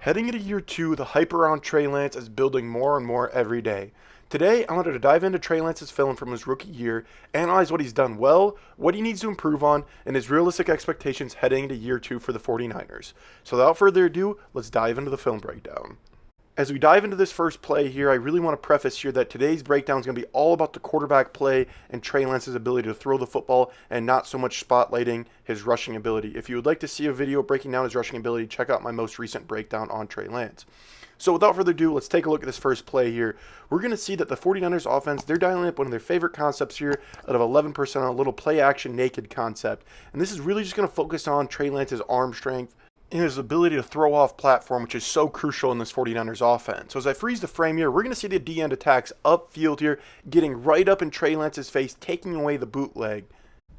Heading into year two, the hype around Trey Lance is building more and more every day. Today, I wanted to dive into Trey Lance's film from his rookie year, analyze what he's done well, what he needs to improve on, and his realistic expectations heading into year two for the 49ers. So without further ado, let's dive into the film breakdown. As we dive into this first play here, I really want to preface here that today's breakdown is going to be all about the quarterback play and Trey Lance's ability to throw the football and not so much spotlighting his rushing ability. If you would like to see a video breaking down his rushing ability, check out my most recent breakdown on Trey Lance. So without further ado, let's take a look at this first play here. We're going to see that the 49ers offense, they're dialing up one of their favorite concepts here out of 11 personnel, a little play action naked concept. And this is really just going to focus on Trey Lance's arm strength and his ability to throw off platform, which is so crucial in this 49ers offense. So as I freeze the frame here, we're going to see the D-end attacks upfield here, getting right up in Trey Lance's face, taking away the bootleg.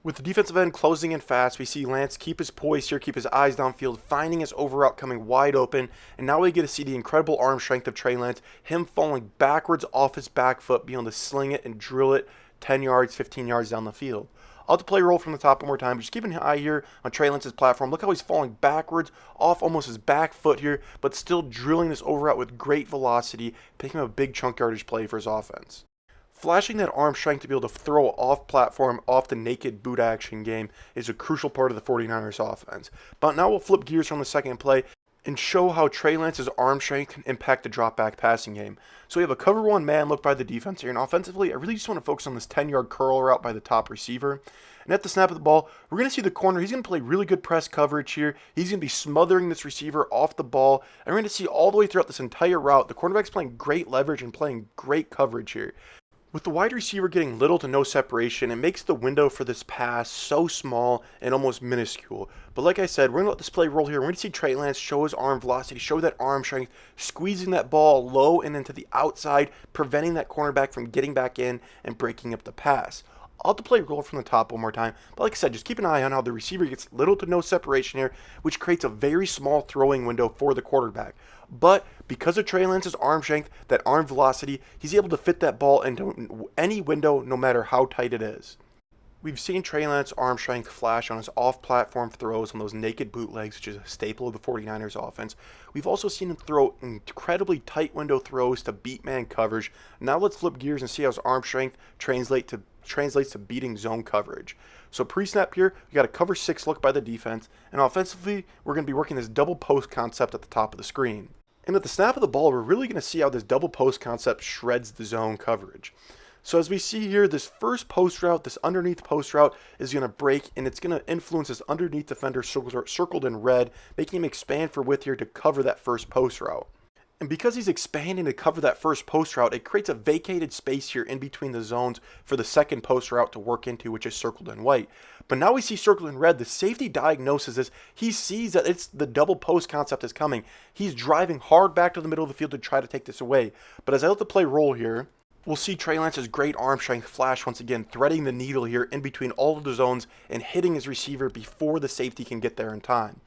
With the defensive end closing in fast, we see Lance keep his poise here, keep his eyes downfield, finding his over route coming wide open, and now we get to see the incredible arm strength of Trey Lance, him falling backwards off his back foot, being able to sling it and drill it 10 yards, 15 yards down the field. I'll have to play roll from the top one more time. Just keep an eye here on Trey Lance's platform. Look how he's falling backwards off almost his back foot here, but still drilling this over route with great velocity, picking up a big chunk yardage play for his offense. Flashing that arm strength to be able to throw off platform, off the naked boot action game is a crucial part of the 49ers offense. But now we'll flip gears from the second play and show how Trey Lance's arm strength can impact the drop back passing game. So we have a cover one man look by the defense here, and offensively, I really just want to focus on this 10-yard curl route by the top receiver. And at the snap of the ball, we're going to see the corner. He's going to play really good press coverage here. He's going to be smothering this receiver off the ball. And we're going to see all the way throughout this entire route, the cornerback's playing great leverage and playing great coverage here. With the wide receiver getting little to no separation, it makes the window for this pass so small and almost minuscule. But like I said, we're going to let this play roll here. We're going to see Trey Lance show his arm velocity, show that arm strength, squeezing that ball low and into the outside, preventing that cornerback from getting back in and breaking up the pass. I'll have to play roll from the top one more time. But like I said, just keep an eye on how the receiver gets little to no separation here, which creates a very small throwing window for the quarterback. But because of Trey Lance's arm strength, that arm velocity, he's able to fit that ball into any window no matter how tight it is. We've seen Trey Lance's arm strength flash on his off-platform throws on those naked bootlegs, which is a staple of the 49ers offense. We've also seen him throw incredibly tight window throws to beat man coverage. Now let's flip gears and see how his arm strength translates to beating zone coverage. So pre-snap here, we got a cover 6 look by the defense, and offensively, we're going to be working this double post concept at the top of the screen. And at the snap of the ball, we're really going to see how this double post concept shreds the zone coverage. So as we see here, this first post route, this underneath post route is going to break, and it's going to influence this underneath defender circled in red, making him expand for width here to cover that first post route. And because he's expanding to cover that first post route, it creates a vacated space here in between the zones for the second post route to work into, which is circled in white. But now we see circled in red. The safety diagnoses this. He sees that it's the double post concept is coming. He's driving hard back to the middle of the field to try to take this away. But as I let the play roll here, we'll see Trey Lance's great arm strength flash once again, threading the needle here in between all of the zones and hitting his receiver before the safety can get there in time.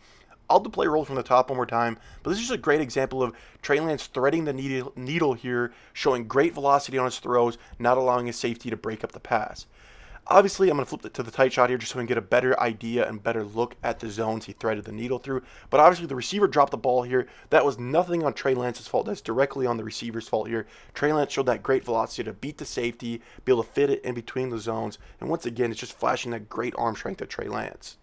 I'll do play roll from the top one more time, but this is just a great example of Trey Lance threading the needle here, showing great velocity on his throws, not allowing his safety to break up the pass. Obviously, I'm going to flip it to the tight shot here just so we can get a better idea and better look at the zones he threaded the needle through. But obviously, the receiver dropped the ball here. That was nothing on Trey Lance's fault. That's directly on the receiver's fault here. Trey Lance showed that great velocity to beat the safety, be able to fit it in between the zones. And once again, it's just flashing that great arm strength of Trey Lance.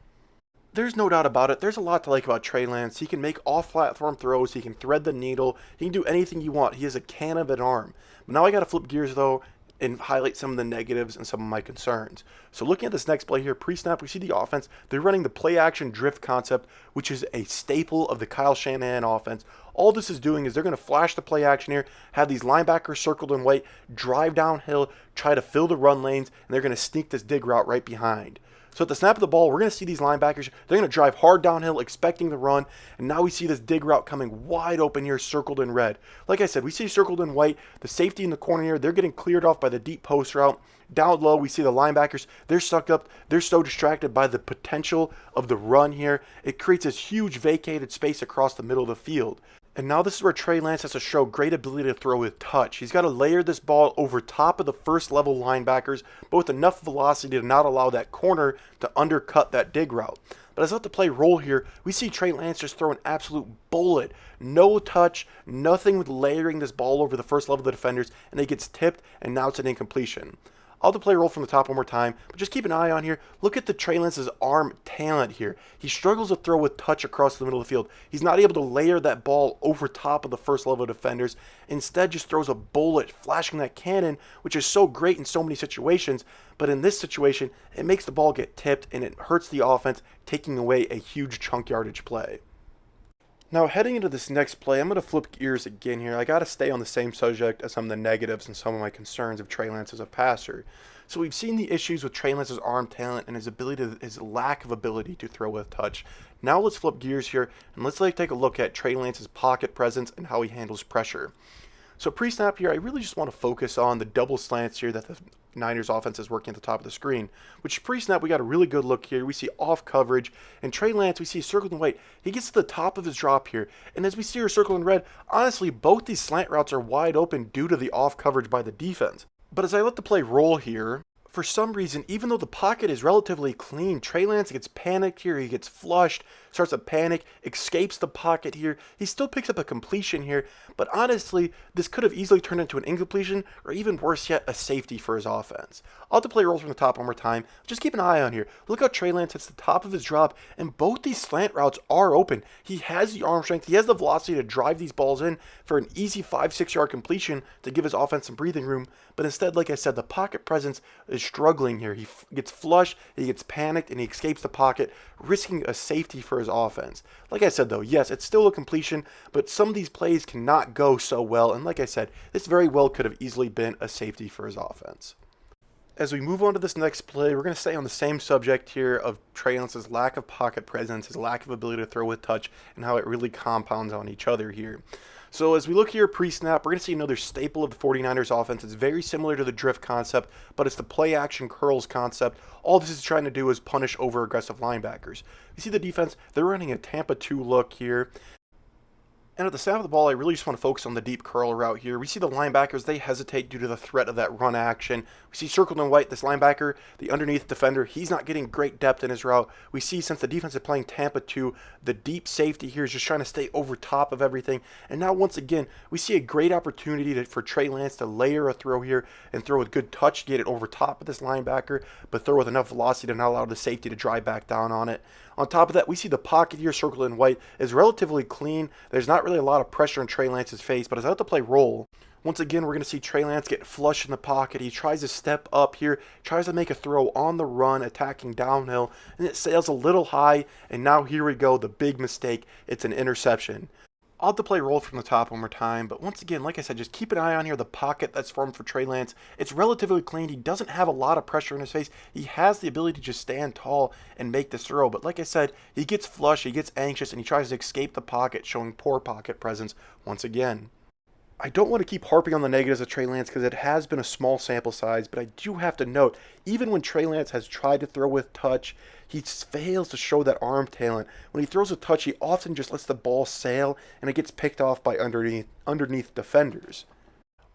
There's no doubt about it. There's a lot to like about Trey Lance. He can make off-platform throws. He can thread the needle. He can do anything you want. He has a can of an arm. But now I got to flip gears, though, and highlight some of the negatives and some of my concerns. So looking at this next play here, pre-snap, we see the offense. They're running the play-action drift concept, which is a staple of the Kyle Shanahan offense. All this is doing is they're going to flash the play action here, have these linebackers circled in white, drive downhill, try to fill the run lanes, and they're going to sneak this dig route right behind. So at the snap of the ball, we're going to see these linebackers. They're going to drive hard downhill, expecting the run. And now we see this dig route coming wide open here, circled in red. Like I said, we see circled in white. The safety in the corner here, they're getting cleared off by the deep post route. Down low, we see the linebackers. They're sucked up. They're so distracted by the potential of the run here. It creates this huge vacated space across the middle of the field. And now this is where Trey Lance has to show great ability to throw with touch. He's got to layer this ball over top of the first level linebackers, but with enough velocity to not allow that corner to undercut that dig route. But as I let the play roll here, we see Trey Lance just throw an absolute bullet. No touch, nothing with layering this ball over the first level of the defenders, and it gets tipped, and now it's an incompletion. I'll let the play roll from the top one more time, but just keep an eye on here. Look at the Trey Lance's arm talent here. He struggles to throw with touch across the middle of the field. He's not able to layer that ball over top of the first level of defenders. Instead, just throws a bullet, flashing that cannon, which is so great in so many situations. But in this situation, it makes the ball get tipped, and it hurts the offense, taking away a huge chunk yardage play. Now, heading into this next play, I'm going to flip gears again here. I got to stay on the same subject as some of the negatives and some of my concerns of Trey Lance as a passer. So we've seen the issues with Trey Lance's arm talent and his lack of ability to throw with touch. Now let's flip gears here and let's take a look at Trey Lance's pocket presence and how he handles pressure. So pre-snap here, I really just want to focus on the double slants here that the Niners offense is working at the top of the screen. Which pre-snap, we got a really good look here. We see off coverage, and Trey Lance, we see circled in white. He gets to the top of his drop here, and as we see her circled in red, honestly, both these slant routes are wide open due to the off coverage by the defense. But as I let the play roll here, for some reason, even though the pocket is relatively clean, Trey Lance gets panicked here. He gets flushed, starts to panic, escapes the pocket here. He still picks up a completion here, but honestly, this could have easily turned into an incompletion, or even worse yet, a safety for his offense. I'll have to play rolls from the top one more time. Just keep an eye on here. Look how Trey Lance hits the top of his drop, and both these slant routes are open. He has the arm strength. He has the velocity to drive these balls in for an easy 5-6 yard completion to give his offense some breathing room. But instead, like I said, the pocket presence is struggling here. He gets flushed, he gets panicked, and he escapes the pocket, risking a safety for his offense. Like I said, though, yes, it's still a completion, but some of these plays cannot go so well. And like I said, this very well could have easily been a safety for his offense. As we move on to this next play, we're going to stay on the same subject here of Trey Lance's lack of pocket presence, his lack of ability to throw with touch, and how it really compounds on each other here. So as we look here pre-snap, we're going to see another staple of the 49ers offense. It's very similar to the drift concept, but it's the play-action curls concept. All this is trying to do is punish over-aggressive linebackers. You see the defense, they're running a Tampa 2 look here. And at the snap of the ball, I really just want to focus on the deep curl route here. We see the linebackers, they hesitate due to the threat of that run action. We see circled in white, this linebacker, the underneath defender, he's not getting great depth in his route. We see since the defense is playing Tampa 2, the deep safety here is just trying to stay over top of everything. And now once again, we see a great opportunity for Trey Lance to layer a throw here and throw with good touch, get it over top of this linebacker, but throw with enough velocity to not allow the safety to drive back down on it. On top of that, we see the pocket here circled in white is relatively clean. There's not really a lot of pressure on Trey Lance's face, but as I let the play roll, once again, we're going to see Trey Lance get flush in the pocket. He tries to step up here, tries to make a throw on the run, attacking downhill, and it sails a little high, and now here we go, the big mistake. It's an interception. I'll have to play roll from the top one more time, but once again, like I said, just keep an eye on here, the pocket that's formed for Trey Lance. It's relatively clean. He doesn't have a lot of pressure in his face. He has the ability to just stand tall and make this throw, but like I said, he gets flushed, he gets anxious, and he tries to escape the pocket, showing poor pocket presence once again. I don't want to keep harping on the negatives of Trey Lance because it has been a small sample size, but I do have to note, even when Trey Lance has tried to throw with touch, he fails to show that arm talent. When he throws a touch, he often just lets the ball sail, and it gets picked off by underneath defenders.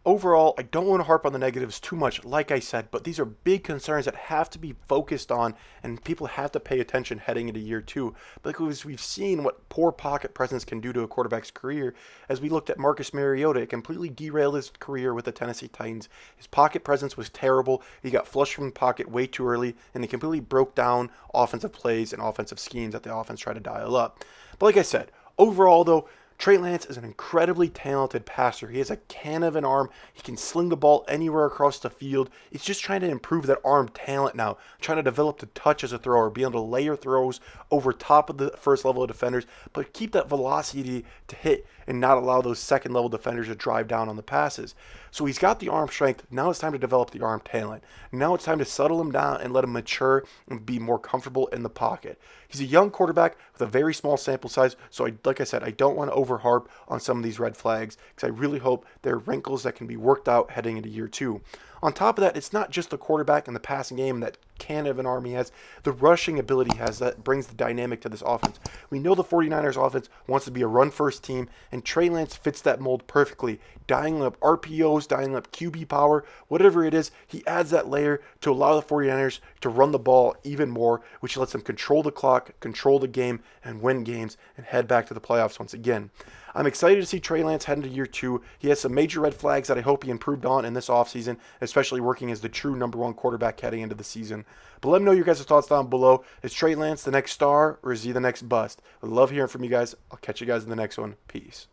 Overall, I don't want to harp on the negatives too much, like I said, but these are big concerns that have to be focused on, and people have to pay attention heading into year two. Because we've seen what poor pocket presence can do to a quarterback's career. As we looked at Marcus Mariota, it completely derailed his career with the Tennessee Titans. His pocket presence was terrible. He got flushed from the pocket way too early, and he completely broke down offensive plays and offensive schemes that the offense tried to dial up. But like I said, overall though, Trey Lance is an incredibly talented passer. He has a cannon of an arm. He can sling the ball anywhere across the field. He's just trying to improve that arm talent now, trying to develop the touch as a thrower, be able to layer throws over top of the first level of defenders, but keep that velocity to hit and not allow those second level defenders to drive down on the passes. So he's got the arm strength. Now it's time to develop the arm talent. Now it's time to settle him down and let him mature and be more comfortable in the pocket. He's a young quarterback with a very small sample size, so like I said, I don't want to overharp on some of these red flags because I really hope there are wrinkles that can be worked out heading into year two. On top of that, it's not just the quarterback and the passing game that can of an arm he has, the rushing ability he has that brings the dynamic to this offense. We know the 49ers offense wants to be a run-first team, and Trey Lance fits that mold perfectly. Dialing up RPOs, dialing up QB power, whatever it is, he adds that layer to allow the 49ers to run the ball even more, which lets them control the clock, control the game, and win games, and head back to the playoffs once again. I'm excited to see Trey Lance head into year 2. He has some major red flags that I hope he improved on in this offseason, especially working as the true number 1 quarterback heading into the season. But let me know your guys' thoughts down below. Is Trey Lance the next star, or is he the next bust? I love hearing from you guys. I'll catch you guys in the next one. Peace.